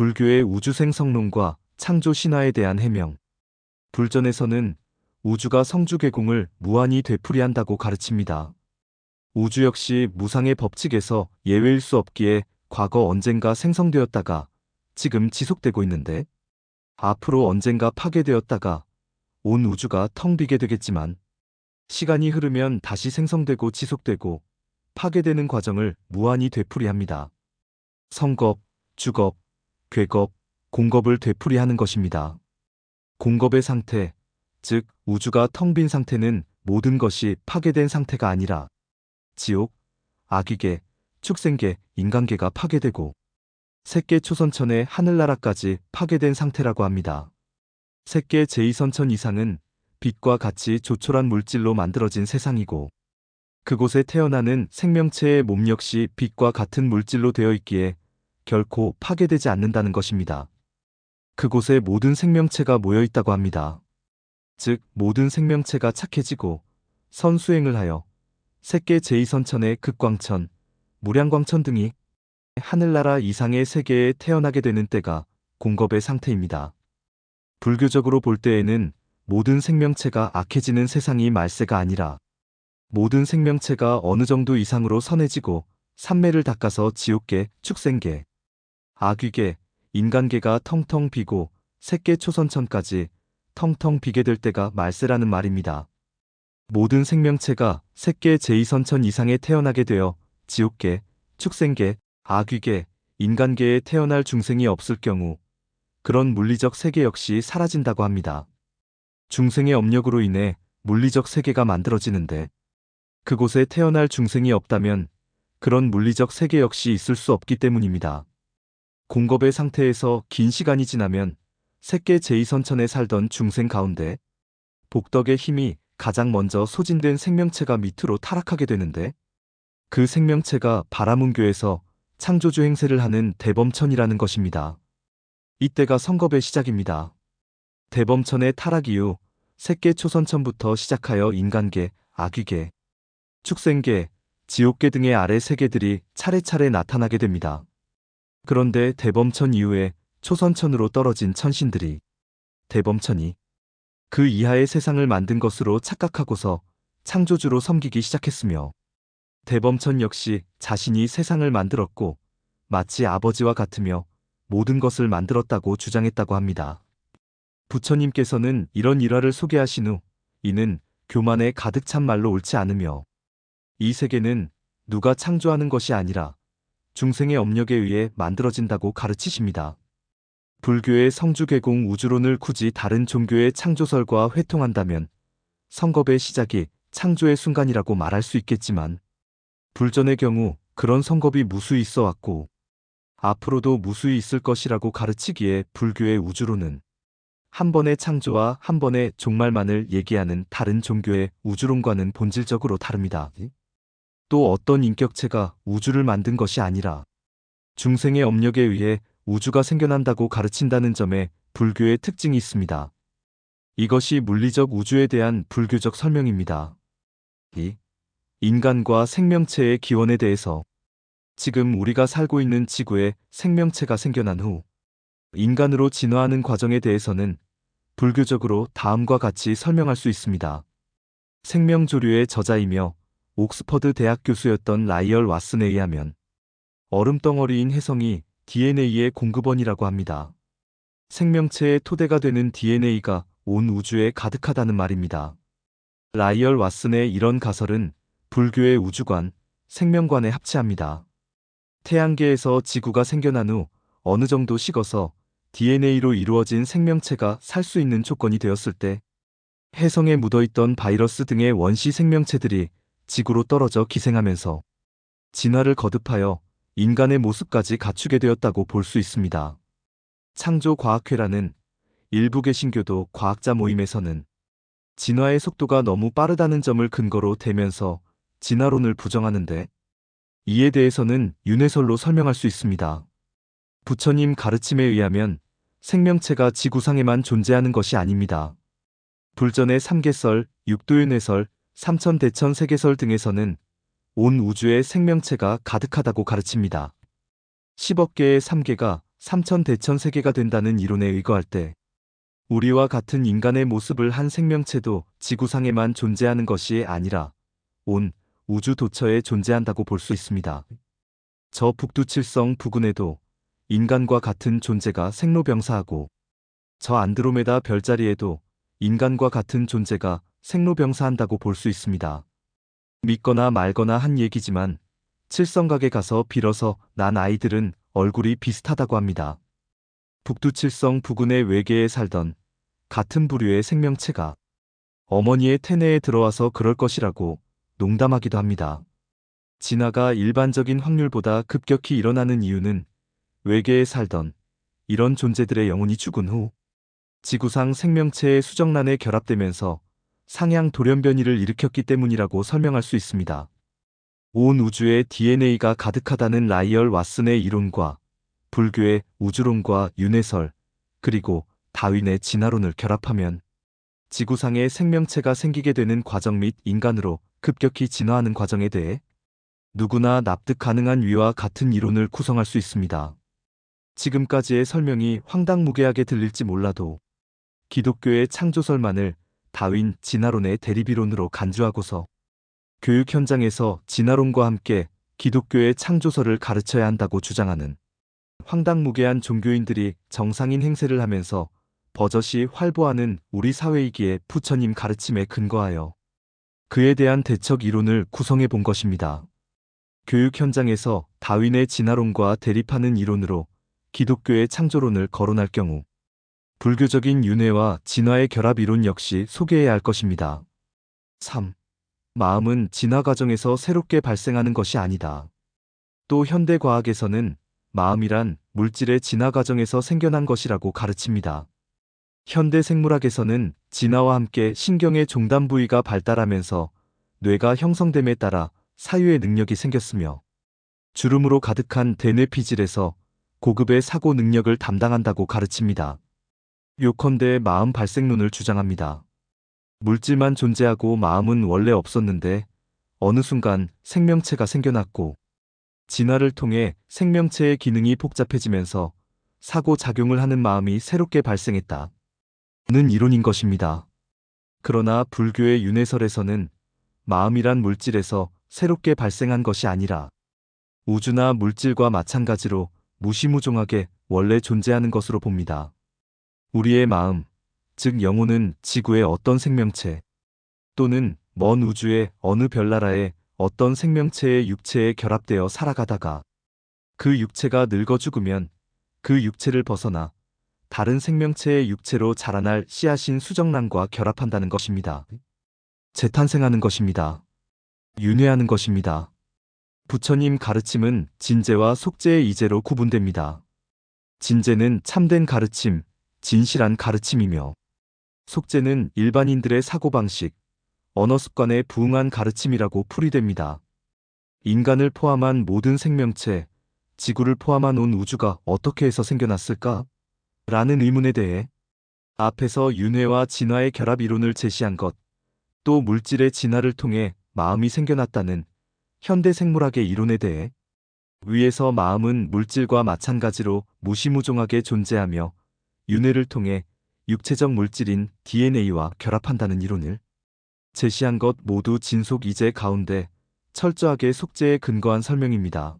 불교의 우주생성론과 창조 신화에 대한 해명. 불전에서는 우주가 성주개공을 무한히 되풀이한다고 가르칩니다. 우주 역시 무상의 법칙에서 예외일 수 없기에 과거 언젠가 생성되었다가 지금 지속되고 있는데, 앞으로 언젠가 파괴되었다가 온 우주가 텅 비게 되겠지만, 시간이 흐르면 다시 생성되고 지속되고 파괴되는 과정을 무한히 되풀이합니다. 성겁, 주겁, 괴겁, 공겁을 되풀이하는 것입니다. 공겁의 상태, 즉 우주가 텅 빈 상태는 모든 것이 파괴된 상태가 아니라 지옥, 아귀계, 축생계, 인간계가 파괴되고 색계 초선천의 하늘나라까지 파괴된 상태라고 합니다. 색계 제2선천 이상은 빛과 같이 조촐한 물질로 만들어진 세상이고, 그곳에 태어나는 생명체의 몸 역시 빛과 같은 물질로 되어 있기에 결코 파괴되지 않는다는 것입니다. 그곳에 모든 생명체가 모여 있다고 합니다. 즉 모든 생명체가 착해지고 선수행을 하여 색계 제2선천의 극광천, 무량광천 등이 하늘나라 이상의 세계에 태어나게 되는 때가 공겁의 상태입니다. 불교적으로 볼 때에는 모든 생명체가 악해지는 세상이 말세가 아니라 모든 생명체가 어느 정도 이상으로 선해지고 삼매를 닦아서 지옥계, 축생계, 아귀계, 인간계가 텅텅 비고 색계 초선천까지 텅텅 비게 될 때가 말세라는 말입니다. 모든 생명체가 색계 제2선천 이상에 태어나게 되어 지옥계, 축생계, 아귀계, 인간계에 태어날 중생이 없을 경우 그런 물리적 세계 역시 사라진다고 합니다. 중생의 업력으로 인해 물리적 세계가 만들어지는데, 그곳에 태어날 중생이 없다면 그런 물리적 세계 역시 있을 수 없기 때문입니다. 공겁의 상태에서 긴 시간이 지나면 색계 제2선천에 살던 중생 가운데 복덕의 힘이 가장 먼저 소진된 생명체가 밑으로 타락하게 되는데, 그 생명체가 바라문교에서 창조주 행세를 하는 대범천이라는 것입니다. 이때가 성겁의 시작입니다. 대범천의 타락 이후 색계 초선천부터 시작하여 인간계, 아귀계, 축생계, 지옥계 등의 아래 세계들이 차례차례 나타나게 됩니다. 그런데 대범천 이후에 초선천으로 떨어진 천신들이 대범천이 그 이하의 세상을 만든 것으로 착각하고서 창조주로 섬기기 시작했으며, 대범천 역시 자신이 세상을 만들었고 마치 아버지와 같으며 모든 것을 만들었다고 주장했다고 합니다. 부처님께서는 이런 일화를 소개하신 후 이는 교만에 가득 찬 말로 옳지 않으며, 이 세계는 누가 창조하는 것이 아니라 중생의 업력에 의해 만들어진다고 가르치십니다. 불교의 성주개공 우주론을 굳이 다른 종교의 창조설과 회통한다면 성겁의 시작이 창조의 순간이라고 말할 수 있겠지만, 불전의 경우 그런 성겁이 무수히 있어 왔고 앞으로도 무수히 있을 것이라고 가르치기에 불교의 우주론은 한 번의 창조와 한 번의 종말만을 얘기하는 다른 종교의 우주론과는 본질적으로 다릅니다. 또 어떤 인격체가 우주를 만든 것이 아니라 중생의 업력에 의해 우주가 생겨난다고 가르친다는 점에 불교의 특징이 있습니다. 이것이 물리적 우주에 대한 불교적 설명입니다. 인간과 생명체의 기원에 대해서, 지금 우리가 살고 있는 지구에 생명체가 생겨난 후 인간으로 진화하는 과정에 대해서는 불교적으로 다음과 같이 설명할 수 있습니다. 생명조류의 저자이며 옥스퍼드 대학 교수였던 라이얼 왓슨에 의하면 얼음덩어리인 혜성이 DNA의 공급원이라고 합니다. 생명체의 토대가 되는 DNA가 온 우주에 가득하다는 말입니다. 라이얼 왓슨의 이런 가설은 불교의 우주관, 생명관에 합치합니다. 태양계에서 지구가 생겨난 후 어느 정도 식어서 DNA로 이루어진 생명체가 살 수 있는 조건이 되었을 때, 혜성에 묻어있던 바이러스 등의 원시 생명체들이 지구로 떨어져 기생하면서 진화를 거듭하여 인간의 모습까지 갖추게 되었다고 볼 수 있습니다. 창조과학회라는 일부 개신교도 과학자 모임에서는 진화의 속도가 너무 빠르다는 점을 근거로 대면서 진화론을 부정하는데, 이에 대해서는 윤회설로 설명할 수 있습니다. 부처님 가르침에 의하면 생명체가 지구상에만 존재하는 것이 아닙니다. 불전의 삼계설, 육도윤회설, 삼천대천 세계설 등에서는 온 우주에 생명체가 가득하다고 가르칩니다. 10억 개의 삼계가 삼천대천 세계가 된다는 이론에 의거할 때 우리와 같은 인간의 모습을 한 생명체도 지구상에만 존재하는 것이 아니라 온 우주 도처에 존재한다고 볼 수 있습니다. 저 북두칠성 부근에도 인간과 같은 존재가 생로병사하고 저 안드로메다 별자리에도 인간과 같은 존재가 생로병사한다고 볼 수 있습니다. 믿거나 말거나 한 얘기지만 칠성각에 가서 빌어서 난 아이들은 얼굴이 비슷하다고 합니다. 북두칠성 부근의 외계에 살던 같은 부류의 생명체가 어머니의 태내에 들어와서 그럴 것이라고 농담하기도 합니다. 진화가 일반적인 확률보다 급격히 일어나는 이유는 외계에 살던 이런 존재들의 영혼이 죽은 후 지구상 생명체의 수정란에 결합되면서 상향 돌연변이를 일으켰기 때문이라고 설명할 수 있습니다. 온 우주에 DNA가 가득하다는 라이얼 왓슨의 이론과 불교의 우주론과 윤회설 그리고 다윈의 진화론을 결합하면 지구상에 생명체가 생기게 되는 과정 및 인간으로 급격히 진화하는 과정에 대해 누구나 납득 가능한 위와 같은 이론을 구성할 수 있습니다. 지금까지의 설명이 황당무계하게 들릴지 몰라도 기독교의 창조설만을 다윈 진화론의 대립이론으로 간주하고서 교육 현장에서 진화론과 함께 기독교의 창조설을 가르쳐야 한다고 주장하는 황당무계한 종교인들이 정상인 행세를 하면서 버젓이 활보하는 우리 사회이기에 부처님 가르침에 근거하여 그에 대한 대척 이론을 구성해 본 것입니다. 교육 현장에서 다윈의 진화론과 대립하는 이론으로 기독교의 창조론을 거론할 경우 불교적인 윤회와 진화의 결합 이론 역시 소개해야 할 것입니다. 3. 마음은 진화 과정에서 새롭게 발생하는 것이 아니다. 또 현대 과학에서는 마음이란 물질의 진화 과정에서 생겨난 것이라고 가르칩니다. 현대 생물학에서는 진화와 함께 신경의 종단 부위가 발달하면서 뇌가 형성됨에 따라 사유의 능력이 생겼으며 주름으로 가득한 대뇌피질에서 고급의 사고 능력을 담당한다고 가르칩니다. 요컨대 마음 발생론을 주장합니다. 물질만 존재하고 마음은 원래 없었는데 어느 순간 생명체가 생겨났고 진화를 통해 생명체의 기능이 복잡해지면서 사고작용을 하는 마음이 새롭게 발생했다. 는 이론인 것입니다. 그러나 불교의 윤회설에서는 마음이란 물질에서 새롭게 발생한 것이 아니라 우주나 물질과 마찬가지로 무시무종하게 원래 존재하는 것으로 봅니다. 우리의 마음, 즉 영혼은 지구의 어떤 생명체 또는 먼 우주의 어느 별나라의 어떤 생명체의 육체에 결합되어 살아가다가 그 육체가 늙어 죽으면 그 육체를 벗어나 다른 생명체의 육체로 자라날 씨앗인 수정란과 결합한다는 것입니다. 재탄생하는 것입니다. 윤회하는 것입니다. 부처님 가르침은 진재와 속재의 이재로 구분됩니다. 진재는 참된 가르침, 진실한 가르침이며 속재는 일반인들의 사고방식, 언어습관에 부응한 가르침이라고 풀이됩니다. 인간을 포함한 모든 생명체, 지구를 포함한 온 우주가 어떻게 해서 생겨났을까? 라는 의문에 대해 앞에서 윤회와 진화의 결합 이론을 제시한 것, 또 물질의 진화를 통해 마음이 생겨났다는 현대 생물학의 이론에 대해 위에서 마음은 물질과 마찬가지로 무시무종하게 존재하며 윤회를 통해 육체적 물질인 DNA와 결합한다는 이론을 제시한 것 모두 진속 이재 가운데 철저하게 속재에 근거한 설명입니다.